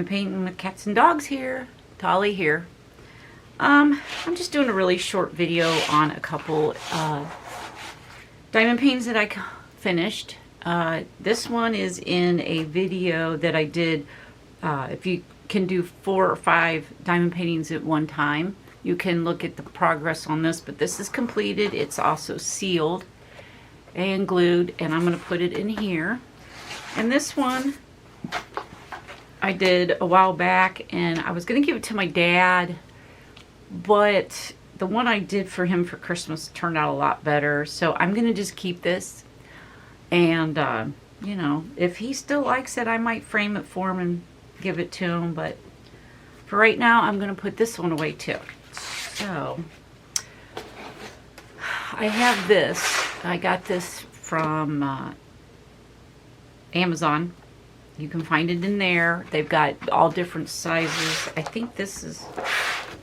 Diamond Painting with Cats and Dogs here. Tolly here. I'm just doing a really short video on a couple diamond paintings that I finished. This one is in a video that I did. If you can do 4 or 5 diamond paintings at one time, you can look at the progress on this, but this is completed. It's also sealed and glued, and I'm going to put it in here. And this one I did a while back, and I was going to give it to my dad, but the one I did for him for Christmas turned out a lot better, so I'm going to just keep this. And you know, if he still likes it, I might frame it for him and give it to him, but for right now I'm going to put this one away too. So I have this. I got this from Amazon. You can find it in there. They've got all different sizes. I think this is,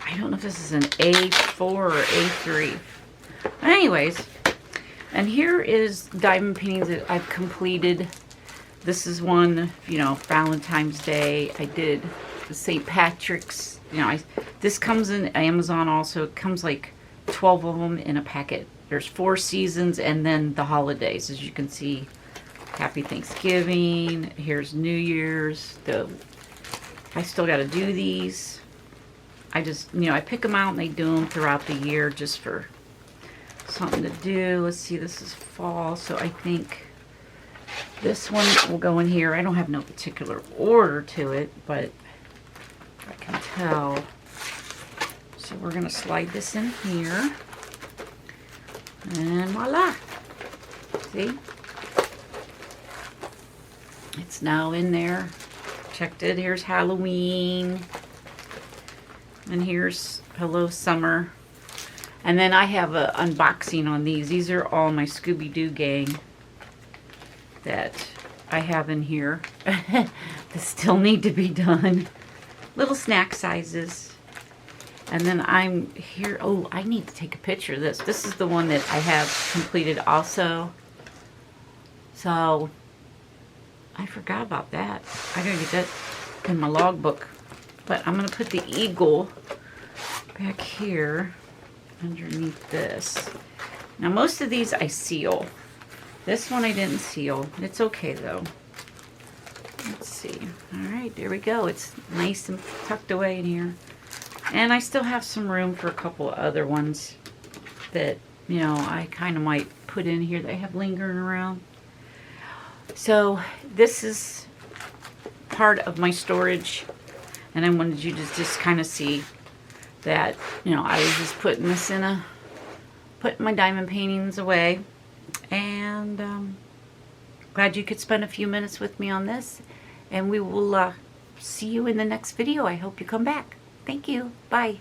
I don't know if this is an A4 or A3. Anyways, and here is diamond paintings that I've completed. This is one, you know, Valentine's Day. I did the St. Patrick's. You know, this comes in Amazon also. It comes like 12 of them in a packet. There's 4 seasons and then the holidays, as you can see. Happy Thanksgiving. Here's New Year's. I still got to do these. I just, you know, I pick them out and they do them throughout the year just for something to do. Let's see, this is fall, so I think this one will go in here. I don't have no particular order to it, but I can tell. So we're going to slide this in here. And voila. See? It's now in there. Checked it. Here's Halloween. And here's Hello Summer. And then I have an unboxing on these. These are all my Scooby-Doo gang that I have in here. That still need to be done. Little snack sizes. And then I'm here. Oh, I need to take a picture of this. This is the one that I have completed also. So I forgot about that. I gotta get that in my logbook. But I'm gonna put the eagle back here underneath this. Now most of these I seal. This one I didn't seal. It's okay though. Let's see. Alright, there we go. It's nice and tucked away in here. And I still have some room for a couple other ones that, you know, I kind of might put in here that I have lingering around. So this is part of my storage, and I wanted you to just kind of see that, you know, I was just putting this in putting my diamond paintings away, and glad you could spend a few minutes with me on this, and we will see you in the next video. I hope you come back. Thank you. Bye.